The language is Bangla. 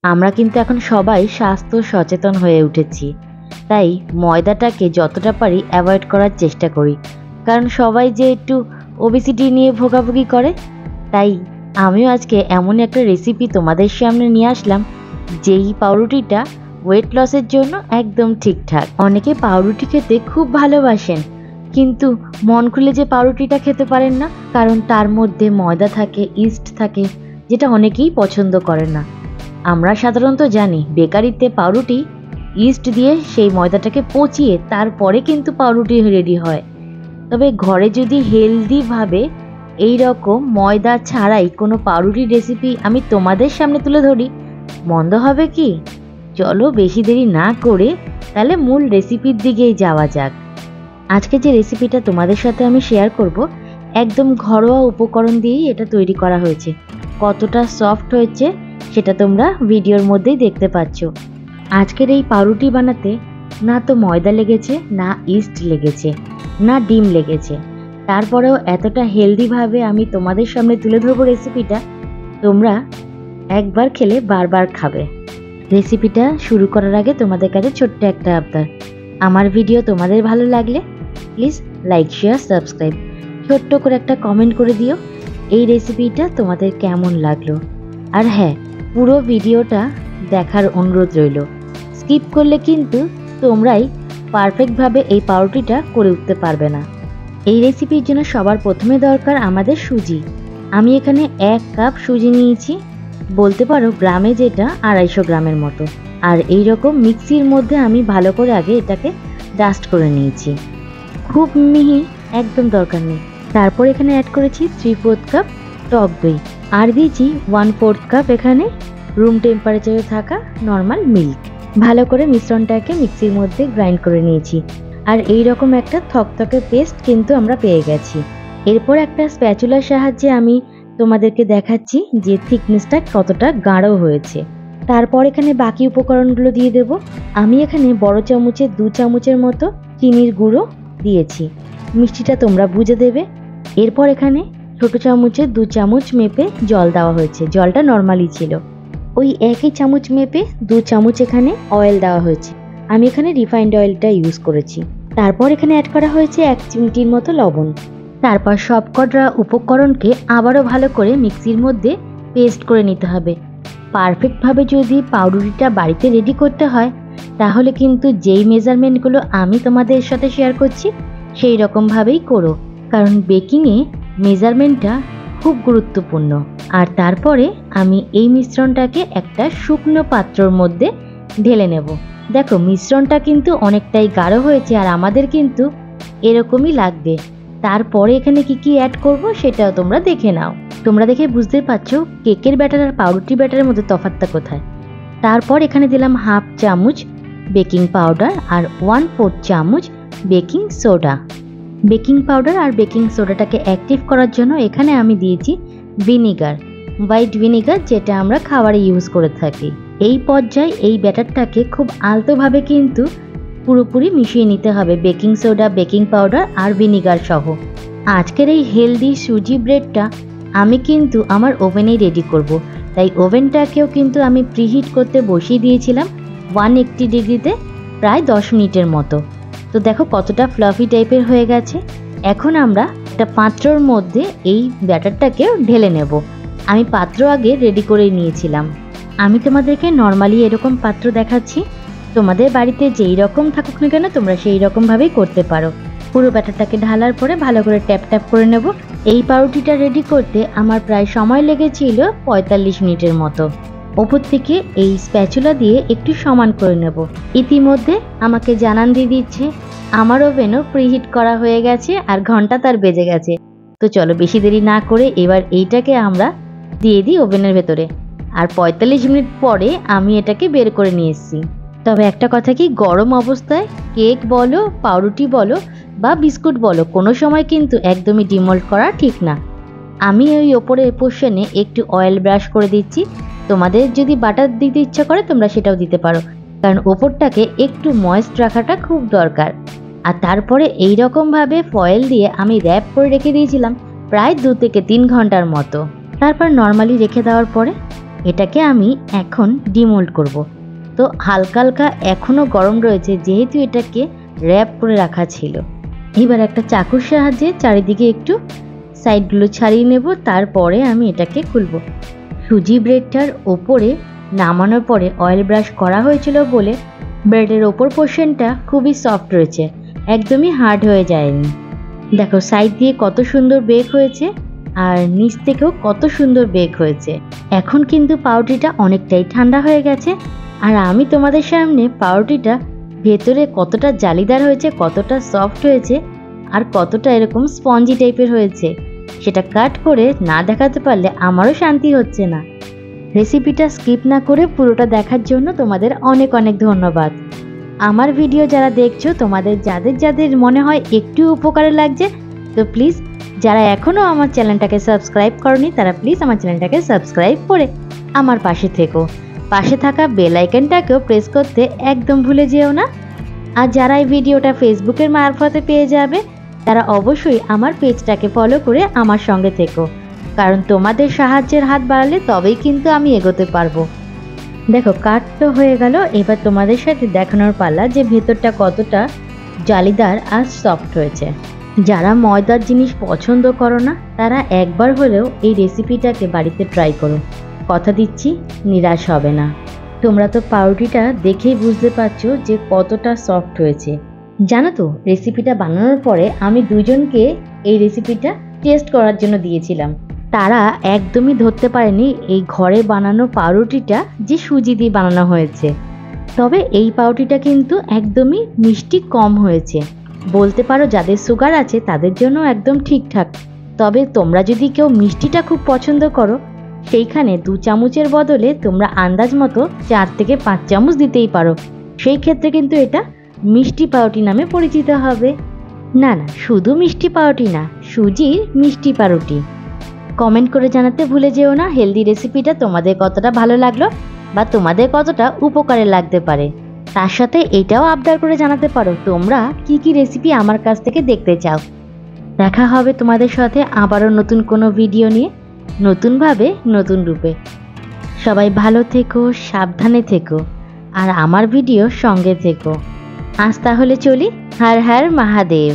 আমরা কিন্তু এখন সবাই স্বাস্থ্য সচেতন হয়ে উঠেছি, তাই ময়দাটাকে যতটা পারি অ্যাভয়েড করার চেষ্টা করি। কারণ সবাই যে একটু ওবেসিটি নিয়ে ভোগাভুগি করে, তাই আমিও আজকে এমন একটা রেসিপি তোমাদের সামনে নিয়ে আসলাম, যেই পাউরুটিটা ওয়েট লসের জন্য একদম ঠিকঠাক। অনেকে পাউরুটি খেতে খুব ভালোবাসেন, কিন্তু মন খুলে যে পাউরুটিটা খেতে পারেন না, কারণ তার মধ্যে ময়দা থাকে, ইস্ট থাকে, যেটা অনেকেই পছন্দ করেন না। আমরা সাধারণত জানি বেকারিতে পাউরুটি ইস্ট দিয়ে সেই ময়দাটাকে পচিয়ে তারপরে কিন্তু পাউরুটি রেডি হয়। তবে ঘরে যদি হেলদিভাবে এই রকম ময়দা ছাড়াই কোনো পাউরুটি রেসিপি আমি তোমাদের সামনে তুলে ধরি, মন্দ হবে কি? চলো বেশি দেরি না করে তাহলে মূল রেসিপির দিকেই যাওয়া যাক। আজকে যে রেসিপিটা তোমাদের সাথে আমি শেয়ার করব, একদম ঘরোয়া উপকরণ দিয়েই এটা তৈরি করা হয়েছে। কতটা সফট হয়েছে সেটা তোমরা ভিডিওর মধ্যেই দেখতে পাচ্ছ। আজকের এই পাউরুটি বানাতে না তো ময়দা লেগেছে, না ইস্ট লেগেছে, না ডিম লেগেছে। তারপরেও এতটা হেলদিভাবে আমি তোমাদের সামনে তুলে ধরবো রেসিপিটা, তোমরা একবার খেলে বারবার খাবে। রেসিপিটা শুরু করার আগে তোমাদের কাছে ছোট্ট একটা আবদার, আমার ভিডিও তোমাদের ভালো লাগলে প্লিজ লাইক, শেয়ার, সাবস্ক্রাইব, ছোট্ট করে একটা কমেন্ট করে দিও এই রেসিপিটা তোমাদের কেমন লাগলো। আর হ্যাঁ, পুরো ভিডিওটা দেখার অনুরোধ রইল। স্কিপ করলে কিন্তু তোমরাই পারফেক্টভাবে এই পাউরুটিটা করে উঠতে পারবে না। এই রেসিপির জন্য সবার প্রথমে দরকার আমাদের সুজি। আমি এখানে 1 কাপ সুজি নিয়েছি, বলতে পারো গ্রামে যেটা 250 গ্রামের মতো। আর এই রকম মিক্সির মধ্যে আমি ভালো করে আগে এটাকে ডাস্ট করে নিয়েছি। খুব মিহি একদম দরকার নেই। তারপর এখানে অ্যাড করেছি 3/4 কাপ টক দই, আর দিয়েছি 1/4 কাপ এখানে রুম টেম্পারেচারে থাকা নর্মাল মিল্ক। ভালো করে মিশ্রণটাকে মিক্সির মধ্যে গ্রাইন্ড করে নিয়েছি, আর এই রকম একটা থকথকে পেস্ট কিন্তু আমরা পেয়ে গেছি। এরপর একটা স্প্যাচুলার সাহায্যে আমি তোমাদেরকে দেখাচ্ছি যে থিকনেসটা কতটা গাঢ় হয়েছে। তারপর এখানে বাকি উপকরণগুলো দিয়ে দেব। আমি এখানে বড় চামচে 2 চামচের মতো চিনির গুঁড়ো দিয়েছি, মিষ্টিটা তোমরা বুঝে দেবে। এরপর এখানে ছোট চামচে 2 চামচ মেপে জল দেওয়া হয়েছে, জলটা নর্মালি ছিল। ওই একই চামচ মেপে 2 চামচ এখানে অয়েল দেওয়া হয়েছে, আমি এখানে রিফাইন্ড অয়েলটা ইউজ করেছি। তারপর এখানে অ্যাড করা হয়েছে 1 চিমটির মতো লবণ। তারপর সবকটা উপকরণকে আবারও ভালো করে মিক্সির মধ্যে পেস্ট করে নিতে হবে। পারফেক্টভাবে যদি পাউরুটিটা বাড়িতে রেডি করতে হয়, তাহলে কিন্তু যেই মেজারমেন্টগুলো আমি তোমাদের সাথে শেয়ার করছি সেই রকমভাবেই করো, কারণ বেকিংয়ে মেজারমেন্টটা খুব গুরুত্বপূর্ণ। আর তারপরে আমি এই মিশ্রণটাকে একটা শুকনো পাত্রর মধ্যে ঢেলে নেব। দেখো মিশ্রণটা কিন্তু অনেকটাই গাঢ় হয়েছে, আর আমাদের কিন্তু এরকমই লাগবে। তারপরে এখানে কি কি অ্যাড করব সেটাও তোমরা দেখে নাও। তোমরা দেখে বুঝতে পারছো কেকের ব্যাটার আর পাউরুটি ব্যাটারের মধ্যে তফাৎটা কোথায়। তারপর এখানে দিলাম 1/2 চামচ বেকিং পাউডার আর 1/4 চামচ বেকিং সোডা। বেকিং পাউডার আর বেকিং সোডাটাকে অ্যাক্টিভ করার জন্য এখানে আমি দিয়েছি ভিনিগার, হোয়াইট ভিনিগার, যেটা আমরা খাবারে ইউজ করে থাকি। এই পর্যায়ে এই ব্যাটারটাকে খুব আলতোভাবে কিন্তু পুরোপুরি মিশিয়ে নিতে হবে, বেকিং সোডা, বেকিং পাউডার আর ভিনিগার সহ। আজকের এই হেলদি সুজি ব্রেডটা আমি কিন্তু আমার ওভেনেই রেডি করব, তাই ওভেনটাকেও কিন্তু আমি প্রিহিট করতে বসিয়ে দিয়েছিলাম 180 ডিগ্রিতে প্রায় 10 মিনিটের মতো। তো দেখো কতটা ফ্লাফি টাইপের হয়ে গেছে। এখন আমরা একটা পাত্রর মধ্যে এই ব্যাটারটাকে ঢেলে নেব। আমি পাত্র আগে রেডি করে নিয়েছিলাম। আমি তোমাদেরকে নর্মালি এরকম পাত্র দেখাচ্ছি, তোমাদের বাড়িতে যেই রকম থাকুক না কেন তোমরা সেই রকমভাবেই করতে পারো। পুরো ব্যাটারটাকে ঢালার পরে ভালো করে ট্যাপ ট্যাপ করে নেব। এই পাউরুটিটা রেডি করতে আমার প্রায় সময় লেগেছিল 45 মিনিটের মতো। ওপর থেকে এই স্প্যাচুলা দিয়ে একটু সমান করে নেব। ইতিমধ্যে আমাকে জানান দিয়ে দিচ্ছে আমার ওভেনও প্রিহিট করা হয়ে গেছে আর ঘন্টা তার বেজে গেছে। তো চলো বেশি দেরি না করে এবার এইটাকে আমরা দিয়ে দিই ওভেনের ভেতরে। আর 45 মিনিট পরে আমি এটাকে বের করে নিয়ে এসেছি। তবে একটা কথা কি, গরম অবস্থায় কেক বলো, পাউরুটি বলো বা বিস্কুট বলো, কোনো সময় কিন্তু একদমই ডিমোল্ড করা ঠিক না। আমি ওই ওপরে পোর্শনে একটু অয়েল ব্রাশ করে দিচ্ছি। তোমাদের যদি বাটার দিতে ইচ্ছা করে তোমরা সেটাও দিতে পারো, কারণ ওপরটাকে একটু ময়েস্ট রাখাটা খুব দরকার। আর তারপরে এই রকমভাবে ফয়েল দিয়ে আমি র্যাপ করে রেখে দিয়েছিলাম প্রায় 2 থেকে 3 ঘন্টার মতো। তারপর নর্মালি রেখে দেওয়ার পরে এটাকে আমি এখন ডিমোল্ড করব। তো হালকা হালকা এখনও গরম রয়েছে, যেহেতু এটাকে র্যাপ করে রাখা ছিল। এবার একটা চাকুর সাহায্যে চারিদিকে একটু সাইডগুলো ছাড়িয়ে নেব, তারপরে আমি এটাকে খুলব। সুজি ব্রেডটার ওপরে নামানোর পরে অয়েল ব্রাশ করা হয়েছিল বলে ব্রেডের ওপর পোর্শনটা খুবই সফট রয়েছে, একদমই হার্ড হয়ে যায়নি। দেখো সাইড দিয়ে কত সুন্দর বেক হয়েছে আর নিচ থেকেও কত সুন্দর বেক হয়েছে। এখন কিন্তু পাউরুটিটা অনেকটাই ঠান্ডা হয়ে গেছে, আর আমি তোমাদের সামনে পাউরুটিটা ভেতরে কতটা জালিদার হয়েছে, কতটা সফট হয়েছে আর কতটা এরকম স্পঞ্জি টাইপের হয়েছে সেটা কাট করে না দেখাতে পারলে আমারও শান্তি হচ্ছে না। রেসিপিটা স্কিপ না করে পুরোটা দেখার জন্য তোমাদের অনেক অনেক ধন্যবাদ। আমার ভিডিও যারা দেখছো, তোমাদের যাদের যাদের মনে হয় একটু উপকারে লাগছে, তো প্লিজ যারা এখনও আমার চ্যানেলটাকে সাবস্ক্রাইব করনি তারা প্লিজ আমার চ্যানেলটাকে সাবস্ক্রাইব করে আমার পাশে থেকো। পাশে থাকা বেল আইকনটাকেও প্রেস করতে একদম ভুলে যেও না। আর যারা এই ভিডিওটা ফেসবুকের মারফতে পেয়ে যাবে তারা অবশ্যই আমার পেজটাকে ফলো করে আমার সঙ্গে থেকো, কারণ তোমাদের সাহায্যের হাত বাড়ালে তবেই কিন্তু আমি এগোতে পারবো। দেখো কাট তো হয়ে গেল, এবার তোমাদের সাথে দেখানোর পালা যে ভেতরটা কতটা জালিদার আর সফট হয়েছে। যারা ময়দার জিনিস পছন্দ করো না তারা একবার হলেও এই রেসিপিটাকে বাড়িতে ট্রাই করো, কথা দিচ্ছি নিরাশ হবে না। তোমরা তো পাউরুটিটা দেখেই বুঝতে পারছো যে কতটা সফট হয়েছে। জানো তো রেসিপিটা বানানোর পরে আমি দুজনকে এই রেসিপিটা টেস্ট করার জন্য দিয়েছিলাম, তারা একদমই ধরতে পারেনি এই ঘরে বানানো পাউরুটিটা যে সুজি দিয়ে বানানো হয়েছে। তবে এই পাউরুটিটা কিন্তু একদমই মিষ্টি কম হয়েছে, বলতে পারো যাদের সুগার আছে তাদের জন্য একদম ঠিকঠাক। তবে তোমরা যদি কেউ মিষ্টিটা খুব পছন্দ করো সেইখানে 2 চামচের বদলে তোমরা আন্দাজ মতো 4 থেকে 5 চামচ দিতেই পারো, সেই ক্ষেত্রে কিন্তু এটা মিষ্টি পাউরুটি নামে পরিচিত হবে। না না, শুধু মিষ্টি পাউরুটি না, সুজির মিষ্টি পাউরুটি। কমেন্ট করে জানাতে ভুলে যেও না হেলদি রেসিপিটা তোমাদের কতটা ভালো লাগলো বা তোমাদের কতটা উপকারে লাগতে পারে। তার সাথে এটাও আবদার করে জানাতে পারো তোমরা কি কি রেসিপি আমার কাছ থেকে দেখতে চাও। দেখা হবে তোমাদের সাথে আবারও নতুন কোনো ভিডিও নিয়ে, নতুনভাবে নতুন রূপে। সবাই ভালো থেকো, সাবধানে থেকো আর আমার ভিডিও সঙ্গে থেকো। আজ তাহলে চলি, হর হর মহাদেব।